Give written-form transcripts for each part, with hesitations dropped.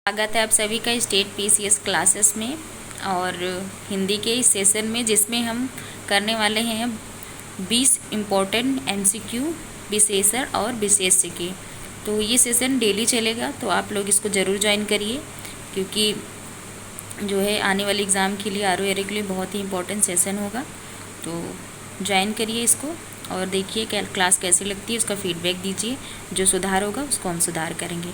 स्वागत है आप सभी का स्टेट पीसीएस क्लासेस में और हिंदी के इस सेशन में, जिसमें हम करने वाले हैं 20 इम्पोर्टेंट एमसीक्यू विशेषण और विशेष्य के। तो ये सेशन डेली चलेगा, तो आप लोग इसको ज़रूर ज्वाइन करिए, क्योंकि जो है आने वाले एग्ज़ाम के लिए आरओ के लिए बहुत ही इम्पोर्टेंट सेशन होगा। तो ज्वाइन करिए इसको और देखिए क्लास कैसी लगती है, उसका फीडबैक दीजिए। जो सुधार होगा उसको हम सुधार करेंगे।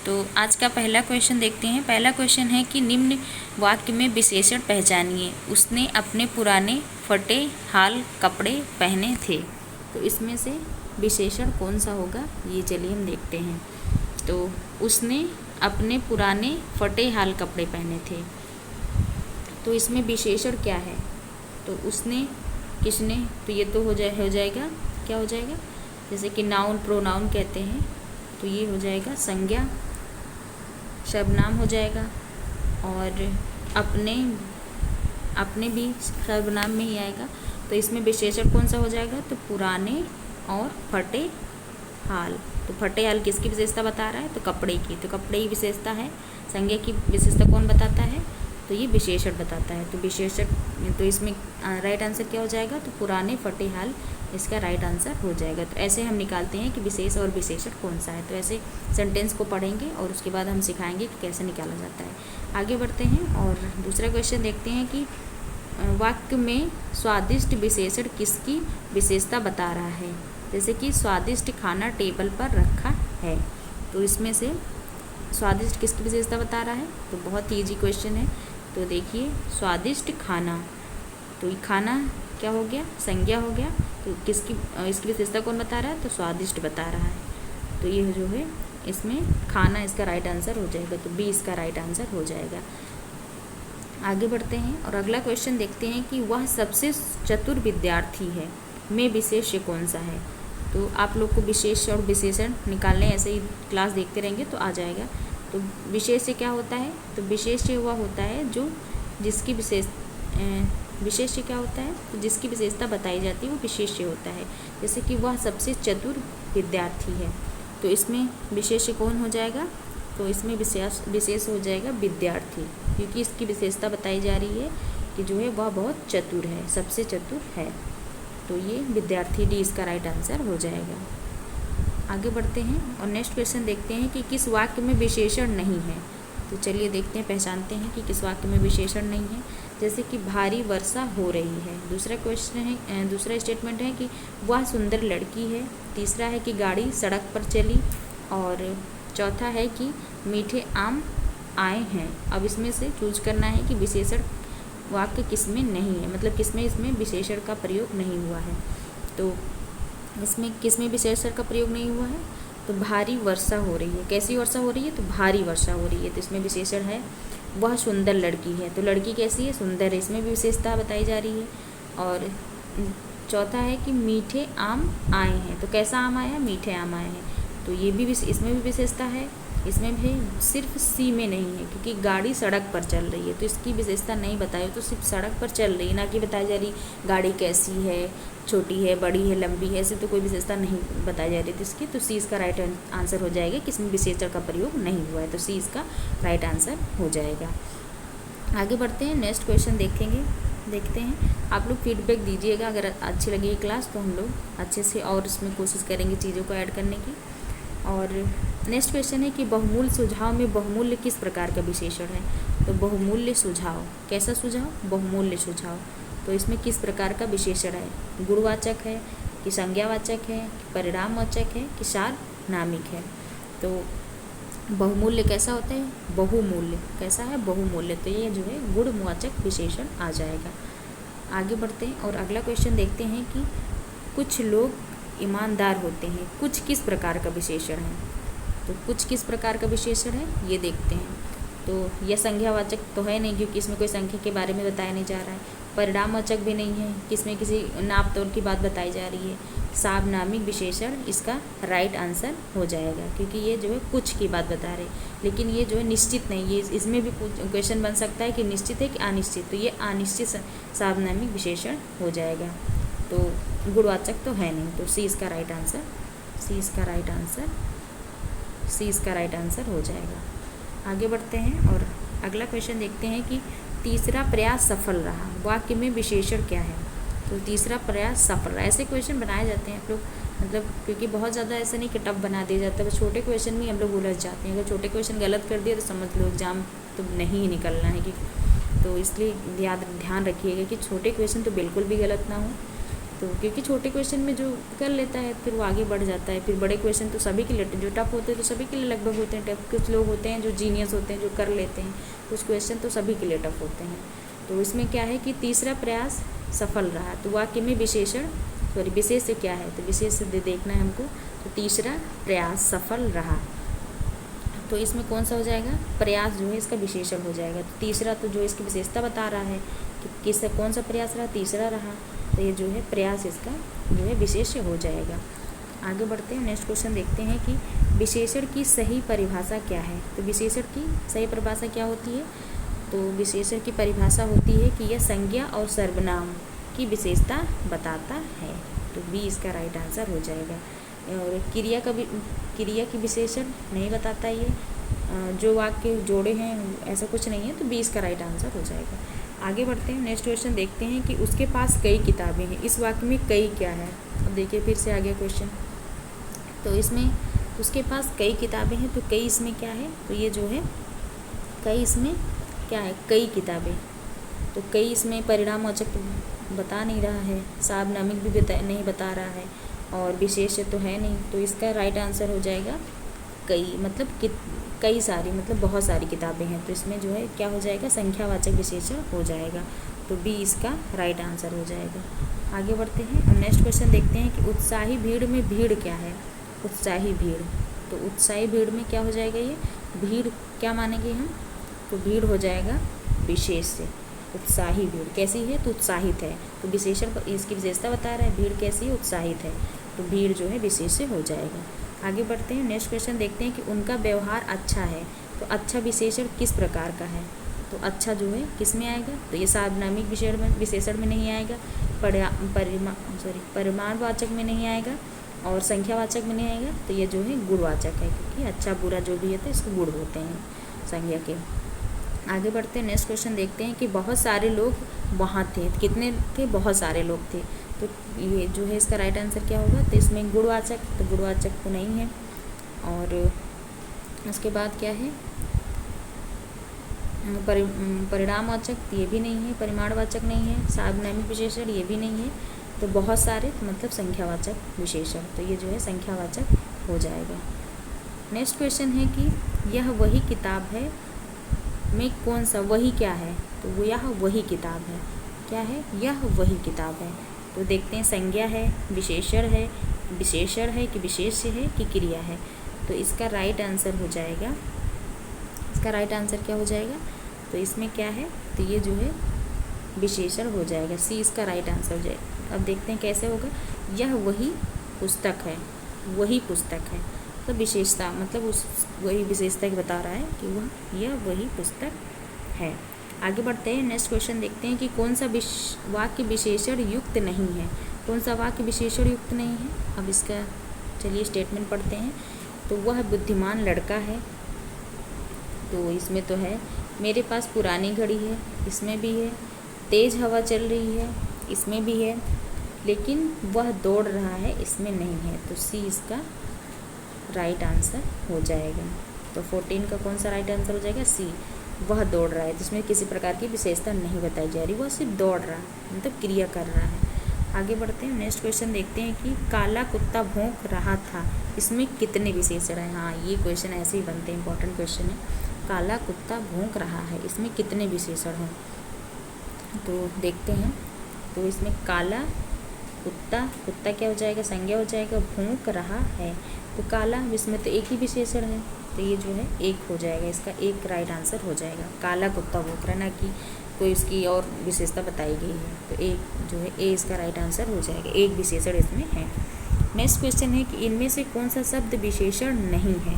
तो आज का पहला क्वेश्चन देखते हैं। पहला क्वेश्चन है कि निम्न वाक्य में विशेषण पहचानिए। उसने अपने पुराने फटे हाल कपड़े पहने थे। तो इसमें से विशेषण कौन सा होगा, ये चलिए हम देखते हैं। तो उसने अपने पुराने फटे हाल कपड़े पहने थे, तो इसमें विशेषण क्या है? तो उसने, किसने, तो ये तो हो जाएगा क्या हो जाएगा, जैसे कि नाउन प्रोनाउन कहते हैं, तो ये हो जाएगा संज्ञा, सर्वनाम हो जाएगा। और अपने भी सर्वनाम में ही आएगा। तो इसमें विशेषण कौन सा हो जाएगा? तो पुराने और फटे हाल। तो फटे हाल किसकी विशेषता बता रहा है? तो कपड़े की। तो कपड़े ही विशेषता है। संज्ञा की विशेषता कौन बताता है? तो ये विशेषण बताता है। तो विशेषण, तो इसमें राइट आंसर क्या हो जाएगा? तो पुराने फटे हाल इसका राइट आंसर हो जाएगा। तो ऐसे हम निकालते हैं कि विशेष और विशेषण कौन सा है। तो ऐसे सेंटेंस को पढ़ेंगे और उसके बाद हम सिखाएंगे कि कैसे निकाला जाता है। आगे बढ़ते हैं और दूसरा क्वेश्चन देखते हैं कि वाक्य में स्वादिष्ट विशेषण किसकी विशेषता बता रहा है? जैसे कि स्वादिष्ट खाना टेबल पर रखा है। तो इसमें से स्वादिष्ट किसकी विशेषता बता रहा है? तो बहुत ईजी क्वेश्चन है। तो देखिए, स्वादिष्ट खाना, तो ये खाना क्या हो गया? संज्ञा हो गया। तो इसकी विशेषता कौन बता रहा है? तो स्वादिष्ट बता रहा है। तो ये जो है इसमें खाना इसका राइट आंसर हो जाएगा। तो बी इसका राइट आंसर हो जाएगा। आगे बढ़ते हैं और अगला क्वेश्चन देखते हैं कि वह सबसे चतुर विद्यार्थी है में विशेष्य कौन सा है? तो आप लोग को विशेष और विशेषण निकालने, ऐसे ही क्लास देखते रहेंगे तो आ जाएगा। तो विशेष्य क्या होता है? तो विशेष्य वह होता है जो जिसकी विशेष्य क्या होता है? तो जिसकी विशेषता बताई जाती है वो विशेष्य होता है। जैसे कि वह सबसे चतुर विद्यार्थी है, तो इसमें विशेष्य कौन हो जाएगा? तो इसमें विशेष हो जाएगा विद्यार्थी, क्योंकि इसकी विशेषता बताई जा रही है कि जो है वह बहुत चतुर है, सबसे चतुर है। तो ये विद्यार्थी, डी इसका राइट आंसर हो जाएगा। आगे बढ़ते हैं और नेक्स्ट क्वेश्चन देखते हैं कि किस वाक्य में विशेषण नहीं है। तो चलिए देखते हैं, पहचानते हैं कि किस वाक्य में विशेषण नहीं है। जैसे कि भारी वर्षा हो रही है। दूसरा क्वेश्चन है, दूसरा स्टेटमेंट है कि वह सुंदर लड़की है। तीसरा है कि गाड़ी सड़क पर चली। और चौथा है कि मीठे आम आए हैं। अब इसमें से चूज करना है कि विशेषण वाक्य किसमें नहीं है, मतलब इसमें विशेषण का प्रयोग नहीं हुआ है। तो इसमें किसमें विशेषण का प्रयोग नहीं हुआ है? तो भारी वर्षा हो रही है। कैसी वर्षा हो रही है? तो भारी वर्षा हो रही है। तो इसमें विशेषण है वह सुंदर लड़की है। तो लड़की कैसी है? सुंदर है। इसमें भी विशेषता बताई जा रही है। और चौथा है कि मीठे आम आए हैं। तो कैसा आम आया है? मीठे आम आए हैं। तो ये भी इसमें भी विशेषता है। इसमें भी सिर्फ सी में नहीं है, क्योंकि गाड़ी सड़क पर चल रही है, तो इसकी विशेषता नहीं बताई। तो सिर्फ सड़क पर चल रही है, ना कि बताई जा रही गाड़ी कैसी है, छोटी है, बड़ी है, लंबी है, ऐसे तो कोई विशेषता नहीं बताई जा रही थी इसकी। तो सी इसका राइट आंसर हो जाएगा कि इसमें विशेषण का प्रयोग नहीं हुआ है। तो सी इसका राइट आंसर हो जाएगा। आगे बढ़ते हैं, नेक्स्ट क्वेश्चन देखते हैं। आप लोग फीडबैक दीजिएगा। अगर अच्छी लगी क्लास तो हम लोग अच्छे से और इसमें कोशिश करेंगे चीज़ों को ऐड करने की। और नेक्स्ट क्वेश्चन है कि बहुमूल्य सुझाव में बहुमूल्य किस प्रकार का विशेषण है? तो बहुमूल्य सुझाव, कैसा सुझाव? बहुमूल्य सुझाव। तो इसमें किस प्रकार का विशेषण है? गुणवाचक है कि संज्ञावाचक है कि परिणामवाचक है कि सार्वनामिक है? तो बहुमूल्य कैसा होता है? बहुमूल्य कैसा है? बहुमूल्य। तो ये जो है गुणवाचक विशेषण आ जाएगा। आगे बढ़ते हैं और अगला क्वेश्चन देखते हैं कि कुछ लोग ईमानदार होते हैं, कुछ किस प्रकार का विशेषण है? तो कुछ किस प्रकार का विशेषण है, ये देखते हैं। तो यह संज्ञावाचक तो है नहीं, क्योंकि इसमें कोई संख्या के बारे में बताया नहीं जा रहा है। परिणामवाचक भी नहीं है, किसमें किसी नाप तोल की बात बताई जा रही है। सार्वनामिक विशेषण इसका राइट आंसर हो जाएगा, क्योंकि ये जो है कुछ की बात बता रहे, लेकिन ये जो है निश्चित नहीं। ये इसमें भी क्वेश्चन बन सकता है कि निश्चित है कि अनिश्चित। तो ये अनिश्चित सार्वनामिक विशेषण हो जाएगा। तो गुणवाचक तो है नहीं। तो सी इसका राइट आंसर हो जाएगा। आगे बढ़ते हैं और अगला क्वेश्चन देखते हैं कि तीसरा प्रयास सफल रहा, वाक्य में विशेषण क्या है। तो तीसरा प्रयास सफल रहा, ऐसे क्वेश्चन बनाए जाते हैं आप लोग, मतलब क्योंकि बहुत ज़्यादा ऐसा नहीं कि टफ बना दिया जाता है, बस छोटे क्वेश्चन में हम लोग उलझ जाते हैं। अगर छोटे क्वेश्चन गलत कर दिए तो समझ लो एग्ज़ाम तो नहीं निकलना है कि, तो इसलिए ध्यान रखिएगा कि छोटे क्वेश्चन तो बिल्कुल भी गलत ना हो। तो क्योंकि छोटे क्वेश्चन में जो कर लेता है फिर वो आगे बढ़ जाता है। फिर बड़े क्वेश्चन तो सभी के लिए, जो टफ होते हैं तो सभी के लिए लगभग होते हैं टफ। कुछ लोग होते हैं जो जीनियस होते हैं, जो कर लेते हैं, कुछ क्वेश्चन तो सभी के लिए टफ होते हैं। तो इसमें क्या है कि तीसरा प्रयास सफल रहा, तो वाक्य में विशेषण विशेष से क्या है, तो विशेष से देखना है हमको। तो तीसरा प्रयास सफल रहा, तो इसमें कौन सा हो जाएगा, प्रयास जो है इसका विशेषण हो जाएगा। तो तीसरा तो जो इसकी विशेषता बता रहा है कि कौन सा प्रयास रहा, तीसरा रहा, तो ये जो है प्रयास इसका जो है विशेष्य हो जाएगा। आगे बढ़ते हैं, नेक्स्ट क्वेश्चन देखते हैं कि विशेषण की सही परिभाषा क्या है। तो विशेषण की सही परिभाषा क्या होती है, तो विशेषण की परिभाषा होती है कि यह संज्ञा और सर्वनाम की विशेषता बताता है। तो बी इसका राइट आंसर हो जाएगा। और क्रिया की विशेषण नहीं बताता ये, जो वाक्य जोड़े हैं ऐसा कुछ नहीं है, तो बी इसका राइट आंसर हो जाएगा। आगे बढ़ते हैं, नेक्स्ट क्वेश्चन देखते हैं कि उसके पास कई किताबें हैं। इस वाक्य में कई क्या है, अब देखिए फिर से आ गया क्वेश्चन। तो इसमें उसके पास कई किताबें हैं, तो कई इसमें क्या है, तो ये जो है कई इसमें क्या है, कई किताबें। तो कई इसमें परिणामवाचक बता नहीं रहा है, सार्वनामिक भी नहीं बता रहा है, और विशेष तो है नहीं। तो इसका राइट आंसर हो जाएगा कई, मतलब कई सारी, मतलब बहुत सारी किताबें हैं। तो इसमें जो है क्या हो जाएगा, संख्यावाचक विशेषण हो जाएगा। तो बी इसका राइट आंसर हो जाएगा। आगे बढ़ते हैं और नेक्स्ट क्वेश्चन देखते हैं कि उत्साही भीड़ में भीड़ क्या है। उत्साही भीड़, तो उत्साही भीड़ में क्या हो जाएगा, ये भीड़ क्या मानेंगे हम, तो भीड़ हो जाएगा विशेष से। उत्साही भीड़ कैसी है, तो उत्साहित है। तो विशेषण इसकी विशेषता बता रहा है, भीड़ कैसी है, उत्साहित है, तो भीड़ जो है विशेष से हो जाएगा। आगे बढ़ते हैं, नेक्स्ट क्वेश्चन देखते हैं कि उनका व्यवहार अच्छा है। तो अच्छा विशेषण किस प्रकार का है, तो अच्छा जो है किस में आएगा, तो ये सार्वनामिक विशेषण में नहीं आएगा, परिमाणवाचक में नहीं आएगा, और संख्यावाचक में नहीं आएगा। तो ये जो है गुणवाचक है, क्योंकि अच्छा बुरा जो भी है तो इसको गुण होते हैं संज्ञा के। आगे बढ़ते हैं, नेक्स्ट क्वेश्चन देखते हैं कि बहुत सारे लोग वहाँ थे। कितने थे, बहुत सारे लोग थे। तो ये जो है इसका राइट आंसर क्या होगा, तो इसमें गुणवाचक, तो गुणवाचक तो नहीं है। और उसके बाद क्या है, परिणामवाचक ये भी नहीं है, परिमाणवाचक नहीं है, सार्वनामिक विशेषण ये भी नहीं है। तो बहुत सारे मतलब संख्यावाचक विशेषण, तो ये जो है संख्यावाचक हो जाएगा। नेक्स्ट क्वेश्चन है कि यह वही किताब है में कौन सा वही क्या है, तो वो यह वही किताब है, क्या है, यह वही किताब है। तो देखते हैं संज्ञा है, विशेषण है कि विशेष्य है कि क्रिया है। तो इसका राइट आंसर हो जाएगा, इसका राइट आंसर क्या हो जाएगा, तो इसमें क्या है, तो ये जो है विशेषण हो जाएगा, सी इसका राइट आंसर हो जाएगा। अब देखते हैं कैसे होगा, यह वही पुस्तक है, वही पुस्तक है, तो विशेषता मतलब उस वही विशेषता की बता रहा है कि वह यह वही पुस्तक है। आगे बढ़ते हैं, नेक्स्ट क्वेश्चन देखते हैं कि कौन सा वाक्य विशेषण युक्त नहीं है। कौन सा वाक्य विशेषण युक्त नहीं है, अब इसका चलिए स्टेटमेंट पढ़ते हैं। तो वह बुद्धिमान लड़का है, तो इसमें तो है। मेरे पास पुरानी घड़ी है, इसमें भी है। तेज़ हवा चल रही है, इसमें भी है। लेकिन वह दौड़ रहा है, इसमें नहीं है। तो सी इसका राइट आंसर हो जाएगा। तो 14 का कौन सा राइट आंसर हो जाएगा, सी, वह दौड़ रहा है, जिसमें किसी प्रकार की विशेषता नहीं बताई जा रही, वह सिर्फ दौड़ रहा है, मतलब क्रिया कर रहा है। आगे बढ़ते हैं, नेक्स्ट क्वेश्चन देखते हैं कि काला कुत्ता भौंक रहा था, इसमें कितने विशेषण हैं। हाँ, ये क्वेश्चन ऐसे ही बनते हैं, इंपॉर्टेंट क्वेश्चन है। काला कुत्ता भौंक रहा है, इसमें कितने विशेषण हैं, तो देखते हैं। तो इसमें काला कुत्ता क्या हो जाएगा, संज्ञा हो जाएगा, भौंक रहा है, तो काला इसमें तो एक ही विशेषण है, तो ये जो है एक हो जाएगा, इसका एक राइट आंसर हो जाएगा। काला कुत्ता भौंक रहा, ना कि कोई उसकी और विशेषता बताई गई है, तो एक जो है ए इसका राइट आंसर हो जाएगा, एक विशेषण इसमें है। नेक्स्ट क्वेश्चन है कि इनमें से कौन सा शब्द विशेषण नहीं है।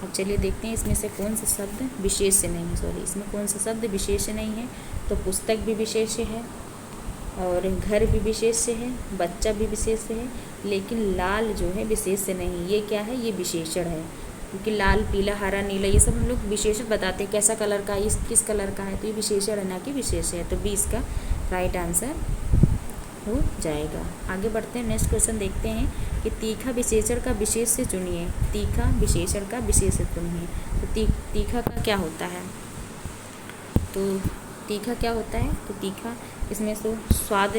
अब चलिए देखते हैं इसमें से कौन सा शब्द विशेष नहीं है, इसमें कौन सा शब्द विशेष नहीं है। तो पुस्तक भी विशेष है, और घर भी विशेष है, बच्चा भी विशेष है, लेकिन लाल जो है विशेष नहीं। ये क्या है, ये विशेषण है। क्योंकि लाल, पीला, हरा, नीला ये सब हम लोग विशेषण बताते हैं, कैसा कलर का, ये किस कलर का है, तो ये विशेषण है ना कि विशेष है। तो बी इसका राइट आंसर हो जाएगा। आगे बढ़ते हैं, नेक्स्ट क्वेश्चन देखते हैं कि तीखा विशेषण का विशेष से चुनिए। तीखा विशेषण का विशेष से चुनिए। तो तीखा का क्या होता है? तो तीखा क्या होता है? तो तीखा इसमें तो स्वाद,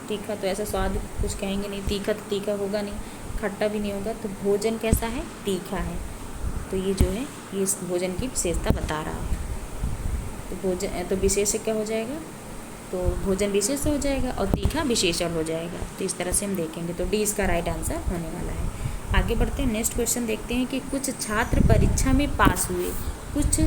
तीखा तो ऐसा स्वाद कुछ कहेंगे नहीं, तीखा तो तीखा होगा नहीं, खट्टा भी नहीं होगा। तो भोजन कैसा है? तीखा है। तो ये जो है ये इस भोजन की विशेषता बता रहा है। तो भोजन तो विशेष क्या हो जाएगा? तो भोजन विशेष हो जाएगा और तीखा विशेषण हो जाएगा। तो इस तरह से हम देखेंगे। तो डी इसका राइट आंसर होने वाला है। आगे बढ़ते हैं, नेक्स्ट क्वेश्चन देखते हैं कि कुछ छात्र परीक्षा में पास हुए, कुछ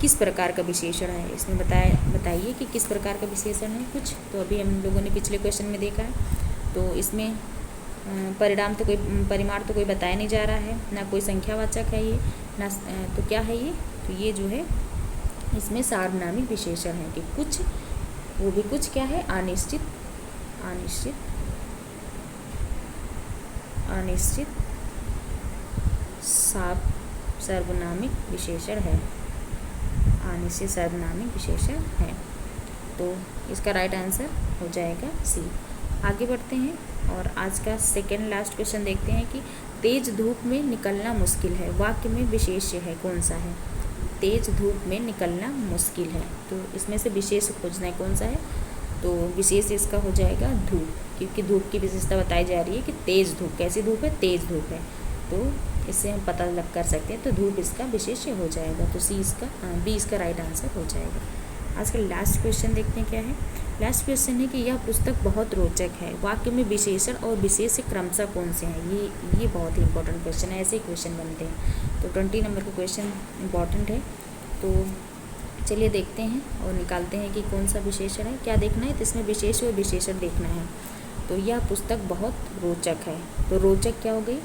किस प्रकार का विशेषण है? इसमें बताइए कि किस प्रकार का विशेषण है कुछ। तो अभी हम लोगों ने पिछले क्वेश्चन में देखा है। तो इसमें परिमाण तो कोई बताया नहीं जा रहा है, ना कोई संख्यावाचक है ये, ना तो क्या है ये? तो ये जो है इसमें सार्वनामिक विशेषण है कि कुछ, वो भी कुछ क्या है? अनिश्चित सार्वनामिक विशेषण है। अनिश्चित सार्वनामिक विशेषण है। तो इसका राइट आंसर हो जाएगा सी। आगे बढ़ते हैं और आज का सेकेंड लास्ट क्वेश्चन देखते हैं कि तेज धूप में निकलना मुश्किल है, वाक्य में विशेष्य है, कौन सा है? तेज धूप में निकलना मुश्किल है। तो इसमें से विशेष खोजना है, कौन सा है? तो विशेष इसका हो जाएगा धूप, क्योंकि धूप की विशेषता बताई जा रही है कि तेज धूप, कैसी धूप है? तेज धूप है। तो इससे हम पता लग कर सकते हैं। तो धूप इसका विशेष्य हो जाएगा। तो सी इसका बी इसका राइट आंसर हो जाएगा। आज का लास्ट क्वेश्चन देखते हैं क्या है। लास्ट क्वेश्चन है कि यह पुस्तक बहुत रोचक है, वाक्य में विशेषण और विशेष क्रमशः कौन से हैं? ये बहुत ही इंपॉर्टेंट क्वेश्चन है, ऐसे ही क्वेश्चन बनते हैं। तो 20 नंबर का क्वेश्चन इंपॉर्टेंट है। तो चलिए देखते हैं और निकालते हैं कि कौन सा विशेषण है। क्या देखना है? तो इसमें विशेष और विशेषण देखना है। तो यह पुस्तक बहुत रोचक है। तो रोचक क्या हो गई?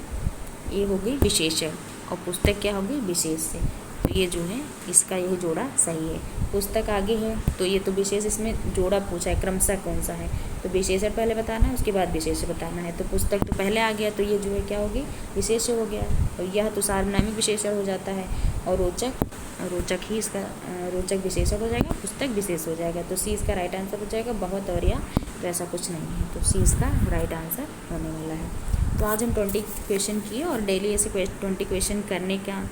ये हो गई विशेषण, और पुस्तक क्या हो गई? विशेष से। तो ये जो है इसका यही जोड़ा सही है। पुस्तक आगे है तो ये तो विशेष, इसमें जोड़ा पूछा है क्रमशः कौन सा है। तो विशेषण पहले बताना है, उसके बाद विशेष बताना है। तो पुस्तक तो पहले आ गया, तो ये जो है क्या होगी? विशेष हो गया। और यह तो सार्वनामिक विशेषण हो जाता है। और रोचक ही इसका रोचक विशेषण हो जाएगा, पुस्तक विशेष हो जाएगा। तो सी इसका राइट आंसर हो जाएगा। बहुत और या तो ऐसा कुछ नहीं है। तो सी इसका राइट आंसर होने वाला है। तो आज हम 20 क्वेश्चन किए और डेली ऐसे 20 क्वेश्चन करने का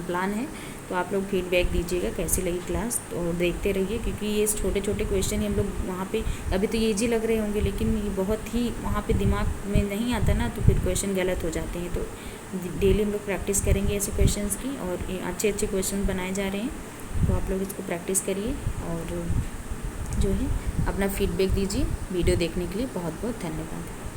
प्लान है। तो आप लोग फीडबैक दीजिएगा कैसी लगी क्लास, और देखते रहिए, क्योंकि ये छोटे छोटे क्वेश्चन ही हम लोग वहाँ पे अभी तो ये ईजी लग रहे होंगे, लेकिन ये बहुत ही वहाँ पे दिमाग में नहीं आता ना, तो फिर क्वेश्चन गलत हो जाते हैं। तो डेली हम लोग प्रैक्टिस करेंगे ऐसे क्वेश्चंस की, और अच्छे अच्छे क्वेश्चन बनाए जा रहे हैं। तो आप लोग इसको प्रैक्टिस करिए और जो है अपना फीडबैक दीजिए। वीडियो देखने के लिए बहुत बहुत धन्यवाद।